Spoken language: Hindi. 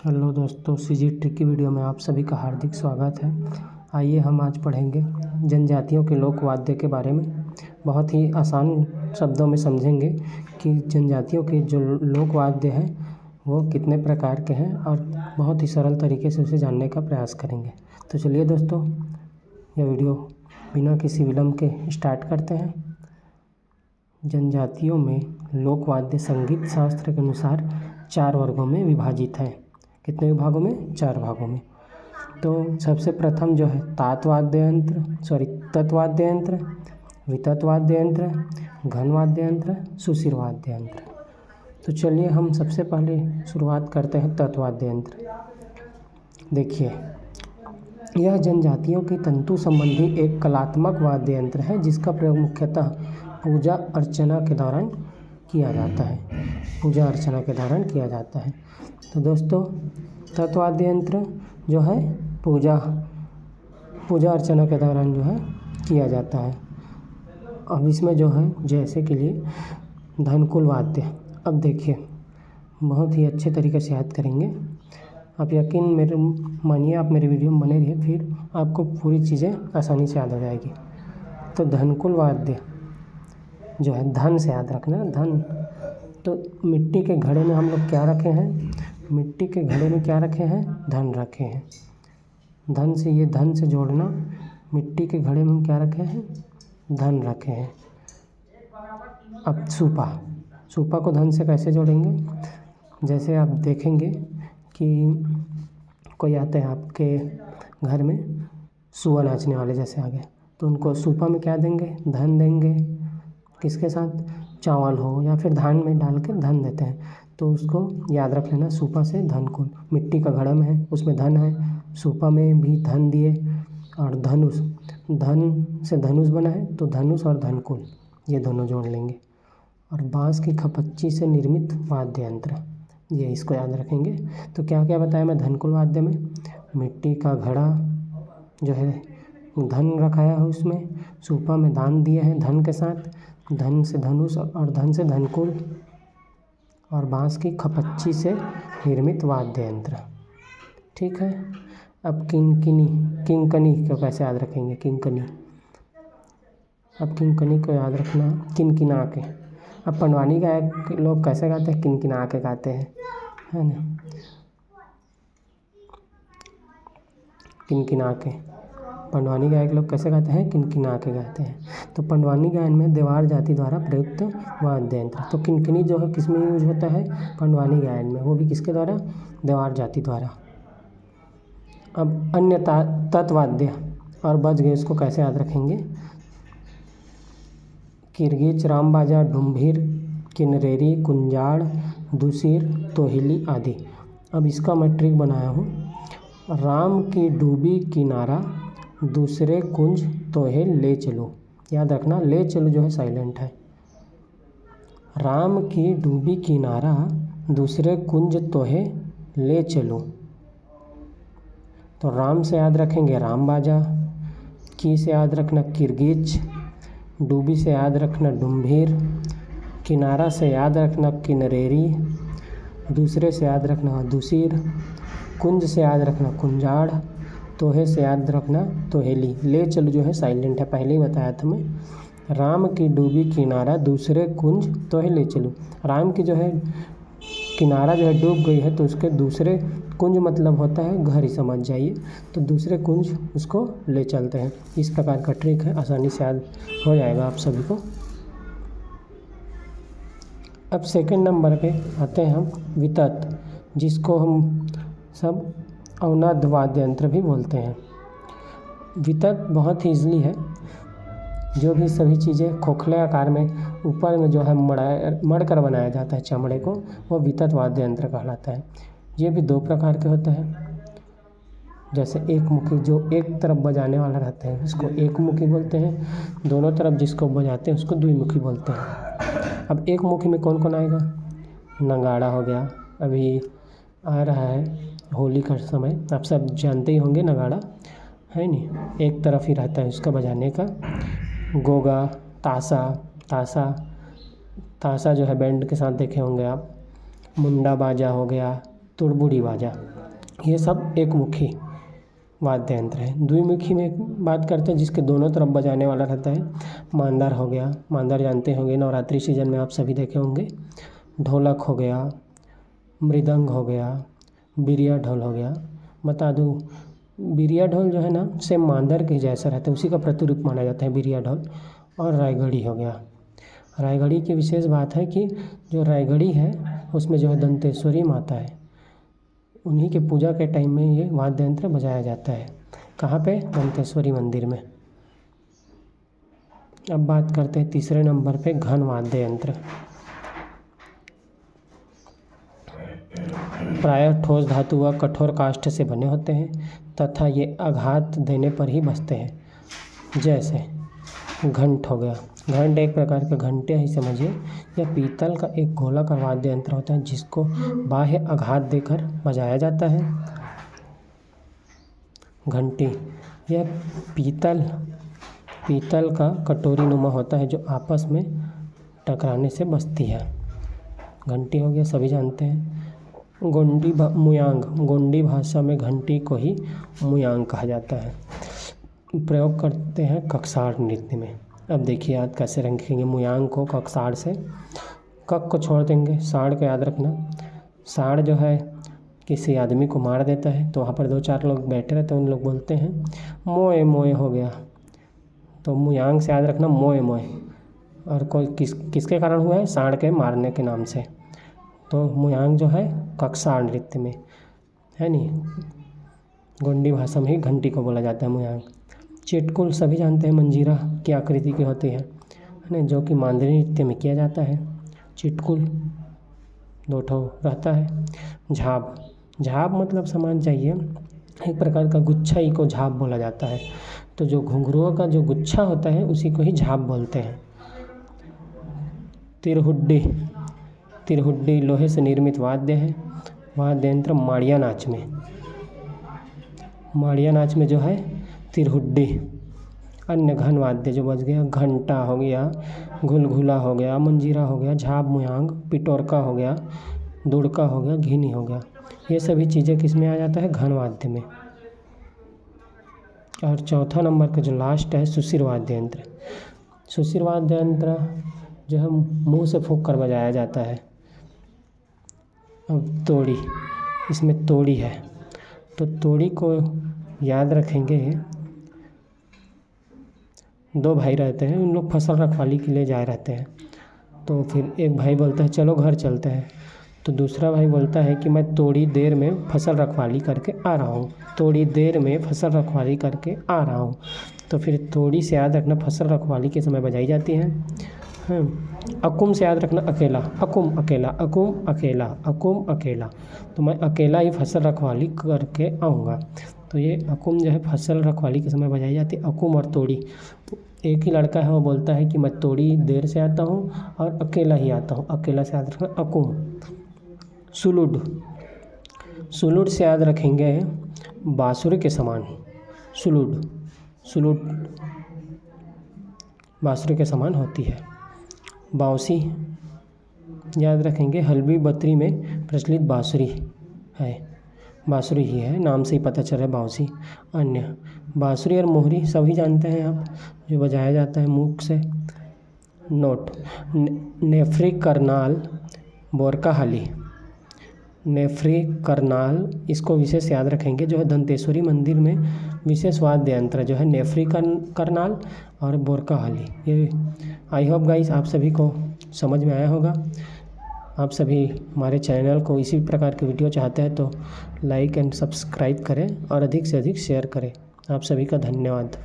हेलो दोस्तों, सीजी ट्रिक की वीडियो में आप सभी का हार्दिक स्वागत है। आइए हम आज पढ़ेंगे जनजातियों के लोक वाद्य के बारे में। बहुत ही आसान शब्दों में समझेंगे कि जनजातियों के जो लोक वाद्य हैं वो कितने प्रकार के हैं और बहुत ही सरल तरीके से उसे जानने का प्रयास करेंगे। तो चलिए दोस्तों, यह वीडियो बिना किसी विलम्ब के स्टार्ट करते हैं। जनजातियों में लोक वाद्य संगीत शास्त्र के अनुसार 4 वर्गों में विभाजित है। कितने विभागों में? 4 भागों में। तो सबसे प्रथम जो है तत्वाद्य यंत्र, वितत वाद्य यंत्र, घन वाद्य यंत्र, सुशिर वाद्य यंत्र। तो चलिए हम सबसे पहले शुरुआत करते हैं तत्वाद्य यंत्र। देखिए, यह जनजातियों की तंतु संबंधी एक कलात्मक वाद्य यंत्र है जिसका प्रयोग मुख्यतः पूजा अर्चना के दौरान किया जाता है। तो दोस्तों, तत्वाद्य यंत्र जो है पूजा अर्चना के दौरान जो है किया जाता है। अब इसमें जो है जैसे के लिए धनकुल वाद्य। अब देखिए, बहुत ही अच्छे तरीके से याद करेंगे आप। मानिए आप मेरे वीडियो में बने रहिए, फिर आपको पूरी चीज़ें आसानी से याद हो जाएगी। तो धनकुल वाद्य जो है, धन से याद रखना, धन। तो मिट्टी के घड़े में हम लोग क्या रखे हैं? मिट्टी के घड़े में क्या रखे हैं? धन रखे हैं। धन से ये धन से जोड़ना, मिट्टी के घड़े में हम क्या रखे हैं? धन रखे हैं। अब सूपा को धन से कैसे जोड़ेंगे? जैसे आप देखेंगे कि कोई आते हैं आपके घर में, सुआ नाचने वाले जैसे आ गए, तो उनको सूपा में क्या देंगे? धन देंगे। किसके साथ? चावल हो या फिर धान में डाल के धन देते हैं। तो उसको याद रख लेना, सूपा से धनकुल। मिट्टी का घड़ा में है, उसमें धन है, सूपा में भी धन दिए। और धनुष, धन से धनुष बना है तो धनुष और धनकुल ये दोनों जोड़ लेंगे। और बाँस की खपच्ची से निर्मित वाद्य यंत्र, ये इसको याद रखेंगे। तो क्या क्या बताया मैं धनकुल वाद्य में? मिट्टी का घड़ा जो है धन रखाया है उसमें, सूपा में दान दिए हैं धन के साथ, धन से धनुष और धन से धनकुल, और बाँस की खपच्ची से निर्मित वाद्य यंत्र। ठीक है। अब किंकनी को कैसे याद रखेंगे? अब किंकनी को याद रखना किनकिना के। अब पंडवानी गायक लोग कैसे गाते हैं? किनकिना के गाते हैं, है ना? किनकिना के। पंडवानी गायक लोग कैसे गाते हैं? किनकिना के गाते हैं। तो पंडवानी गायन में देवार जाति द्वारा प्रयुक्त वाद्य यंत्र। तो किनकिनी जो है किस में यूज होता है? पंडवानी गायन में, वो भी किसके द्वारा? देवार जाति द्वारा। अब अन्य तत्वाद्य और बज गए, इसको कैसे याद रखेंगे? किरगिच, रामबाजा, डुम्भीर, किनरेरी, कुंजाड़, दुसिर, तोहिली आदि। अब इसका मैं ट्रिक बनाया हूँ। राम की डूबी किनारा, दूसरे कुंज तोहे ले चलो। याद रखना, ले चलो जो है साइलेंट है। राम की डूबी किनारा, दूसरे कुंज तोहे ले चलो। तो राम से याद रखेंगे राम बाजा, की से याद रखना किरगिच, डूबी से याद रखना डुम्भीर, किनारा से याद रखना किनरेरी, दूसरे से याद रखना दुसिर, कुंज से याद रखना कुंजाड़, तोहे से याद रखना तोहेली। ले चलो जो है साइलेंट है, पहले ही बताया था मैं। राम की डूबी किनारा, दूसरे कुंज तोहे ले चलो। राम की जो है किनारा जो है डूब गई है, तो उसके दूसरे कुंज मतलब होता है घर ही समझ जाइए। तो दूसरे कुंज उसको ले चलते हैं। इस प्रकार का ट्रिक है, आसानी से याद हो जाएगा आप सभी को। अब सेकंड नंबर पे आते हैं हम वितत, जिसको हम सब अवनद वाद्य यंत्र भी बोलते हैं। वितत बहुत ही ईजिली है। जो भी सभी चीज़ें खोखले आकार में ऊपर में जो है मढ़कर बनाया जाता है चमड़े को, वो वितत वाद्य यंत्र कहलाता है। ये भी 2 प्रकार के होते हैं। जैसे एक मुखी, जो एक तरफ बजाने वाला रहता है उसको एक मुखी बोलते हैं, दोनों तरफ जिसको बजाते हैं उसको द्विमुखी बोलते हैं। अब एक मुखी में कौन कौन आएगा? नगाड़ा हो गया, अभी आ रहा है होली का समय, आप सब जानते ही होंगे नगाड़ा, है नहीं? एक तरफ ही रहता है उसका बजाने का। गोगा, ताशा जो है बैंड के साथ देखे होंगे आप। मुंडा बाजा हो गया, तुड़बुड़ी बाजा। ये सब एक मुखी वाद्य यंत्र है। द्विमुखी में बात करते हैं जिसके दोनों तरफ बजाने वाला रहता है। मांदार हो गया, मांदार जानते होंगे, नवरात्रि सीजन में आप सभी देखे होंगे। ढोलक हो गया, मृदंग हो गया, बिरिया ढोल हो गया। बता दूँ, बिरिया ढोल जो है ना सेम मांदर के जैसा रहता है, उसी का प्रतिरूप माना जाता है बिरिया ढोल। और रायगढ़ी हो गया। रायगढ़ी की विशेष बात है कि जो रायगढ़ी है उसमें जो है दंतेश्वरी माता है, उन्हीं के पूजा के टाइम में ये वाद्य यंत्र बजाया जाता है। कहाँ पे? दंतेश्वरी मंदिर में। अब बात करते हैं तीसरे नंबर पे घन वाद्य यंत्र। प्रायः ठोस धातु व कठोर काष्ठ से बने होते हैं तथा ये आघात देने पर ही बजते हैं। जैसे घंट हो गया। घंट एक प्रकार का घंटे ही समझिए। यह पीतल का एक गोलाकार वाद्य यंत्र होता है जिसको बाह्य आघात देकर बजाया जाता है। घंटी, यह पीतल का कटोरी नुमा होता है जो आपस में टकराने से बजती है। घंटी हो गया, सभी जानते हैं। मुयांग, गोंडी भाषा में घंटी को ही मुयांग कहा जाता है। प्रयोग करते हैं ककसाड़ नृत्य में। अब देखिए याद कैसे रखेंगे मुयांग को ककसाड़ से। कक को छोड़ देंगे, साड़ को याद रखना। साड़ जो है किसी आदमी को मार देता है तो वहाँ पर 2-4 लोग बैठे रहते हैं, उन लोग बोलते हैं मोए मोए हो गया। तो मुयांग से याद रखना मोए मोए। और कोई किसके कारण हुआ है? साड़ के मारने के नाम से। तो मुयांग जो है ककसाड़ नृत्य में है नहीं, गोंडी भाषा में ही घंटी को बोला जाता है मुयांग। चिटकुल सभी जानते हैं मंजीरा की आकृति की होती है ना, जो कि मांदरी नृत्य में किया जाता है। चिटकुल 2 ठो रहता है। झाप, झाप मतलब समान चाहिए, एक प्रकार का गुच्छा ही को झाप बोला जाता है। तो जो घुंघरुओं का जो गुच्छा होता है उसी को ही झाप बोलते हैं। तिरहुड्डी, तिरहुड्डी लोहे से निर्मित वाद्य है। वाद्य यंत्र माड़िया नाच में, माड़िया नाच में जो है तिरहुड्डी। अन्य घन वाद्य जो बज गया, घंटा हो गया, घुलघुला हो गया, मंजीरा हो गया, झाप मुयांग, पिटोरका हो गया, दुड़का हो गया, घिनी हो गया। ये सभी चीज़ें किस में आ जाता है? घन वाद्य में। और चौथा नंबर का जो लास्ट है सुशिर वाद्य यंत्र। सुशिर वाद्य यंत्र जो है मुंह से फूंक कर बजाया जाता है। अब तोड़ी, इसमें तोड़ी है तो तोड़ी को याद रखेंगे। 2 भाई रहते हैं, उन लोग फसल रखवाली के लिए जाए रहते हैं। तो फिर एक भाई बोलता है चलो घर चलते हैं, तो दूसरा भाई बोलता है कि मैं थोड़ी देर में फसल रखवाली करके आ रहा हूँ, थोड़ी देर में फसल रखवाली करके आ रहा हूँ। तो फिर थोड़ी से याद रखना फसल रखवाली के समय बजाई जाती है। अकुम से याद रखना अकेला, अकुम अकेला, अकुम अकेला, अकुम अकेला। तो मैं अकेला ही फसल रखवाली करके आऊँगा। तो ये अकुम जो है फसल रखवाली के समय बजाई जाती है। अकुम और तोड़ी, एक ही लड़का है वो बोलता है कि मैं थोड़ी देर से आता हूँ और अकेला ही आता हूँ। अकेला से याद रखना अकुम। सुलुड, सुलुड से याद रखेंगे बांसुरी के समान। सुलुड, सुलुड बांसुरी के समान होती है। बांसुरी याद रखेंगे हल्बी बतरी में प्रचलित बांसुरी है, बांसुरी ही है, नाम से ही पता चल रहा है बांसुरी। अन्य बांसुरी और मोहरी सभी जानते हैं आप, जो बजाया जाता है मुख से। नोट, नेफ्री करनाल बोरकाहाली, नेफ्री करनाल इसको विशेष याद रखेंगे, जो है दंतेश्वरी मंदिर में विशेष वाद्य यंत्र जो है नेफ्री करनाल और बोरकाहाली। ये आई होप गाइस आप सभी को समझ में आया होगा। आप सभी हमारे चैनल को इसी प्रकार के वीडियो चाहते हैं तो लाइक एंड सब्सक्राइब करें और अधिक से अधिक शेयर करें। आप सभी का धन्यवाद।